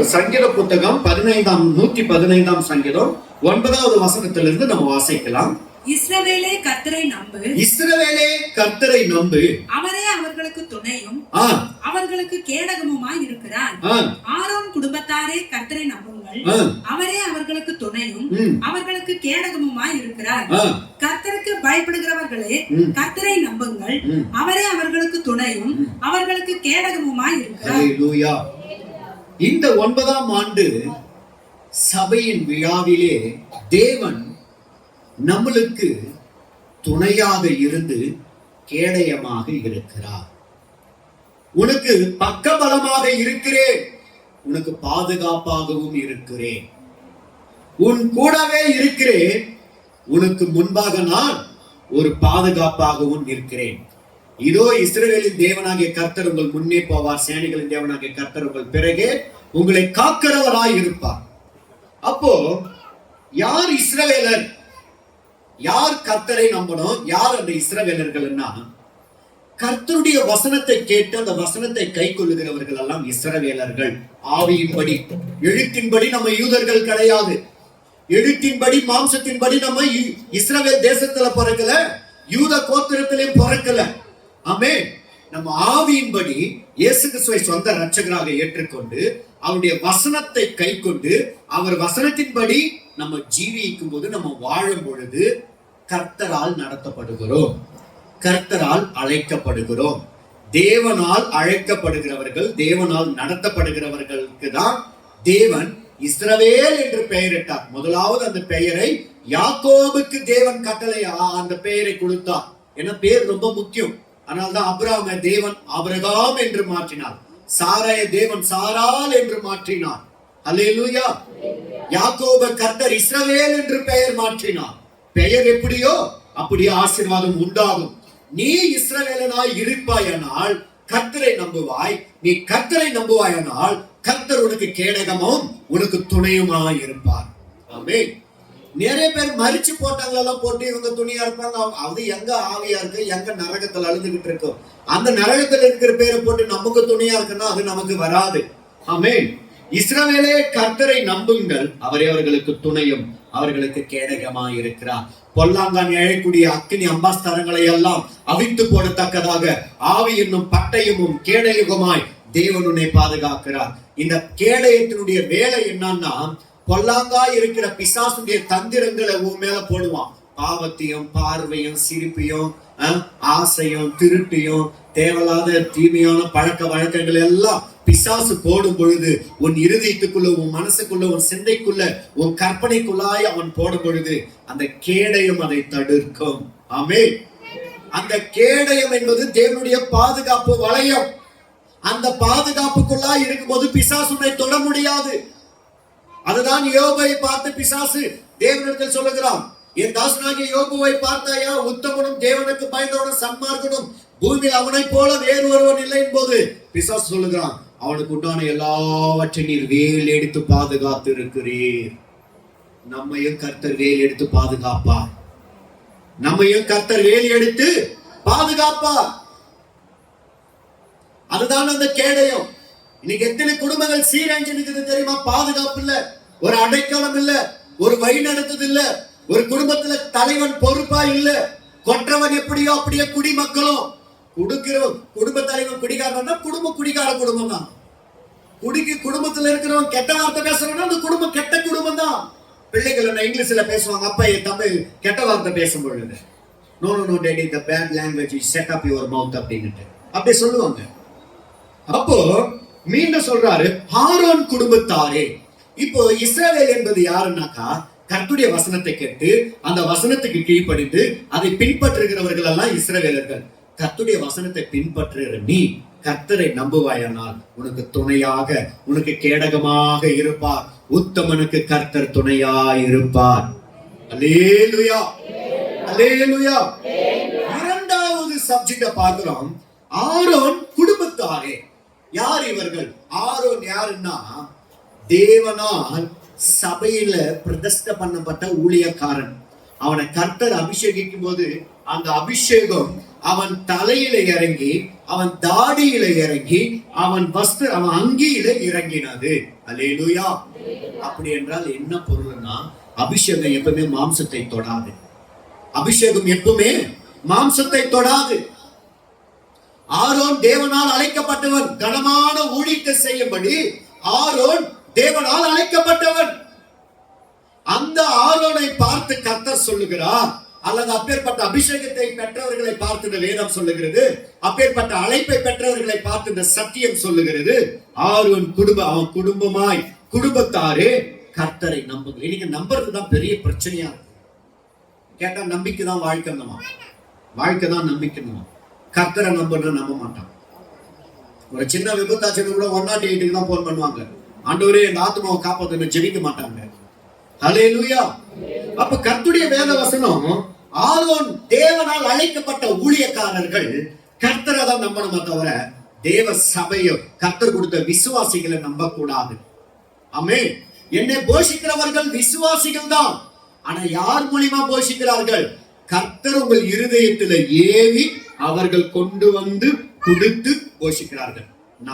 சங்கீத புத்தகம் 115 சங்கீதம் 9வது வசனத்திலிருந்து நம்ம வாசிக்கலாம். இஸ்ரவேலே கர்த்தரை நம்பு, இஸ்ரவேலே கர்த்தரை நம்பு, அவரே அவர்களுக்கு துணையும் அவர்களுக்கு கேடகமுமாய் இருக்கிறார். ஆரோன் குடும்பத்தாரே கர்த்தரை நம்புங்கள், அவரே அவர்களுக்கு துணையும் அவர்களுக்கு கேடகமுமாய் இருக்கிறார். கர்த்தருக்கு பயப்படுகிறவர்களே கர்த்தரை நம்புங்கள், அவரே அவர்களுக்கு துணையும் அவர்களுக்கு கேடகமுமாய் இருக்கிறார். ஹல்லேலூயா. இந்த 9ஆம் ஆண்டு சபையின் விழாவிலே தேவன் நம்மளுக்கு துணையாக இருந்து கேடயமாக இருக்கிறார். உனக்கு பக்கபலமாக இருக்கிறேன், உனக்கு பாதுகாப்பாகவும் இருக்கிறேன், உன் கூடவே இருக்கிறேன், உனக்கு முன்பாக நான் ஒரு பாதுகாப்பாகவும் இருக்கிறேன். இதோ இஸ்ரவேலின் தேவனாகிய கர்த்தர் உங்கள் முன்னே போவார், சேனைகளின் தேவனாகிய கர்த்தர் உங்கள் பிறகே உங்களை காக்கிறவராய் இருப்பார். அப்போ யார் இஸ்ரவேலர், யார் கர்த்தரை நம்பணும், யார் அந்த இஸ்ரவேலர்கள்னா கர்த்தருடைய வசனத்தை கேட்டு அந்த வசனத்தை கை கொள்ளுகிறவர்கள் எல்லாம் இஸ்ரவேலர்கள். ஆவியின்படி, எழுத்தின்படி நம்ம யூதர்கள் கிடையாது. எழுத்தின்படி மாம்சத்தின்படி நம்ம இஸ்ரவேல் தேசத்துல பிறக்கல, யூத கோத்திரத்திலையும் பிறக்கல. ஆமென். நம்ம ஆவியின்படி இயேசு கிறிஸ்துவை சொந்த இரட்சகராக ஏற்றுக்கொண்டு அவருடைய வசனத்தை கை கொண்டு அவர் வசனத்தின்படி நம்ம ஜீவிக்கும் போது, நம்ம வாழும் பொழுது கர்த்தரால் நடத்தப்படுகிறோம், கர்த்தரால் அழைக்கப்படுகிறோம். தேவனால் அழைக்கப்படுகிறவர்கள், தேவனால் நடத்தப்படுகிறவர்களுக்கு தான் தேவன் இஸ்ரவேல் என்று பெயரிட்டார். முதலாவது அந்த பெயரை யாக்கோபுக்கு தேவன் கட்டளை அந்த பெயரை கொடுத்தார். ஏன்னா பேர் ரொம்ப முக்கியம். அதனால்தான் அப்ராமை தேவன் ஆபிரகாம் என்று மாற்றினார், சாராயை தேவன் சாராள் என்று மாற்றினார். அல்லேலூயா. யாக்கோபு கர்த்தர் இஸ்ரவேல் என்று பெயர் மாற்றினார். பெயர் எப்படியோ அப்படியே ஆசீர்வாதம் உண்டாகும். நீ இஸ்ரவேலனாய் இருப்பாயானால் கர்த்தரை நம்புவாய். நீ கர்த்தரை நம்புவாயானால் கர்த்தர் உனக்கு கேடகமும் உனக்கு துணையுமாய் இருப்பார். ஆமென். நிறைய பேர் மரிச்சு போட்டாங்களெல்லாம் போட்டு இவங்க துணியா இருப்பாங்க. அது எங்க ஆவியா இருக்கு, எங்க நரகத்துல அழுதுகிட்டு இருக்கும். அந்த நரகத்துல இருக்கிற பேரை போட்டு நமக்கு துணியா இருக்குன்னா அது நமக்கு வராது. ஆமென். இஸ்ரவேலே கர்த்தரை நம்புங்கள், அவரே அவர்களுக்கு துணையும் அவர்களுக்கு கேடகமாய் இருக்கிறார். பொல்லாங்கான் எழக்கூடிய அக்கினி அம்பாஸ்தரங்களை எல்லாம் அவித்து போடத்தக்கதாக ஆவி என்னும் பட்டயமும் கேடயகுமாய் தேவன் உன்னை பாதுகாக்கிறார். இந்த கேடயத்தினுடைய வேலை என்னன்னா, பொல்லாங்காய் இருக்கிற பிசாசுடைய தந்திரங்களை உன் மேல போடுவான். பாவத்தையும் பார்வையும் சிரிப்பையும் ஆசையும் திருட்டையும் தேவையில்லாத தீமையான பழக்க வழக்கங்கள் எல்லாம் பிசாசு போடும் பொழுது உன் இருதயத்துக்குள்ள, உன் மனசுக்குள்ள, உன் சிந்தைக்குள்ள, உன் கற்பனைக்குள்ளாய் அவன் போடும் பொழுது அந்த கேடயம் அதை தடுக்கும். ஆமென். அந்த கேடயம் என்பது தேவனுடைய பாதுகாப்பு வளையம். அந்த பாதுகாப்புக்குள்ளாய் இருக்கும்போது பிசாசு உன்னை தொட முடியாது. அதுதான் யோபுவை பார்த்து பிசாசு தேவனிடத்தில் சொல்லுகிறான், என் தாசனாகிய யோபுவை பார்த்தாயா, உத்தமனும் தேவனுக்கு பயந்தவனும் சன்மார்க்கனும் பூமியில் அவனை போல வேறு ஒருவன் இல்லை என்பது பிசாசு சொல்லுகிறான், அவனுக்கு உண்டான எல்லாவற்றை நீர் வேல் எடுத்து பாதுகாத்து இருக்கிறீர். நம்மையும் கர்த்தர் வேல் எடுத்து பாதுகாப்பார். நம்மையும் கர்த்தர் வேல் எடுத்து பாதுகாப்பார். அதுதான் அந்த கேடயம். இன்னைக்கு எத்தனை குடும்பங்கள் சீரழிஞ்சு இருக்குது தெரியுமா? பாதுகாப்பு இல்ல, ஒரு அடைக்கலம் இல்ல, ஒரு வழி நடத்துது இல்ல, ஒரு குடும்பத்துல தலைவன் பொறுப்பா இல்ல. கொற்றவன் எப்படியோ அப்படியே குடிமக்களும். குடும்ப தலைவன் குடிகாரன், குடும்பம் குடிகார குடும்பம் தான். குடும்பத்துல இருக்கிறவன் கெட்ட வார்த்தை பேசுறவன் அந்த குடும்பம் கெட்ட குடும்பம் தான். பிள்ளைகள் இங்கிலீஷ்ல பேசுவாங்க, அப்பா தமிழ் கெட்ட வார்த்தை பேசும் பொழுது no no no daddy the bad language you shut up your mouth அப்படின்னுட்டு அப்படி சொல்லுவாங்க. அப்போ மீண்டும் சொல்றாரு, ஆரோன் குடும்பத்தாரே. இப்போ இஸ்ரவேல் என்பது யாருன்னாக்கா, கர்த்தருடைய வசனத்தை கேட்டு அந்த வசனத்துக்கு கீழ்ப்படிந்து அதை பின்பற்றுகிறவர்கள் எல்லாம் இஸ்ரவேலர்கள். கர்த்தருடைய வசனத்தை பின்பற்றுகிற நீ கர்த்தரை நம்புவாயானால் உனக்கு துணையாக, உனக்கு கேடகமாக இருப்பார். உத்தமனுக்கு கர்த்தர் துணையாய் இருப்பார். அல்லேலூயா, அல்லேலூயா. இரண்டாவது சப்ஜெக்ட பார்க்கிறோம், ஆரோன் குடும்பத்தாரே. யார் இவர்கள்? ஆரோன் யாருன்னா, தேவனால் சபையில பிரதிஷ்டை பண்ணப்பட்ட ஊழியக்காரன். அவனை கர்த்தர் அபிஷேகிக்கும் போது அந்த அபிஷேகம் அவன் தலையில இறங்கி, அவன் தாடியில இறங்கி, அவன் அங்கியில இறங்கினது. அல்லேலூயா. அப்படி என்றால் என்ன பொருள்னா, அபிஷேகம் எப்பவுமே மாம்சத்தை தொடாது. அபிஷேகம் எப்பவுமே மாம்சத்தை தொடாது. ஆரோன் தேவனால் அழைக்கப்பட்டவன், கனமான ஊழியத்தை செய்யும்படி ஆரோன் தேவனால் அழைக்கப்பட்டவன். அந்த ஆரோனை பார்த்து கர்த்தர் சொல்லுகிறார், அல்லது அப்பேற்பட்ட அபிஷேகத்தை பெற்றவர்களை பார்த்து இந்த வேதம் சொல்லுகிறது, அப்பேற்பட்ட அழைப்பை பெற்றவர்களை பார்த்து இந்த சத்தியம் சொல்லுகிறது, ஆரோன் அவன் குடும்பமாய் குடும்பத்தாரே கர்த்தரை நம்புங்கள். இன்னைக்கு நம்புறதுதான் பெரிய பிரச்சனையா இருக்கு. கேட்டா நம்பிக்கை தான் வாழ்க்கை தான் நம்பிக்கை. கர்த்தரை நம்ப மாட்டான். ஒரு சின்ன விபத்தாச்சு கூட 108 தான் போன் பண்ணுவாங்க, ஆண்டவரே இந்த ஆத்மாவை காப்பாத்த ஜெபிக்க மாட்டாங்க. ஹல்லேலூயா. அப்ப கர்த்தருடைய வேத வசனம், ஆரோன் தேவனால் அழைக்கப்பட்ட ஊழியக்காரர்கள் கர்த்தரை தான் நம்பணுமே தவிர தேவ சபையோ கர்த்தர் கொடுத்த விசுவாசிகளை நம்ப கூடாது. ஆமென். என்னை போஷிக்கிறவர்கள் விசுவாசிகள் தான். ஆனா யார் மூலியமா போஷிக்கிறார்கள்? கர்த்தர் உங்கள் இருதயத்தில் ஏவி அவர்கள் கொண்டு வந்து கொடுத்து போஷிக்கிறார்கள்.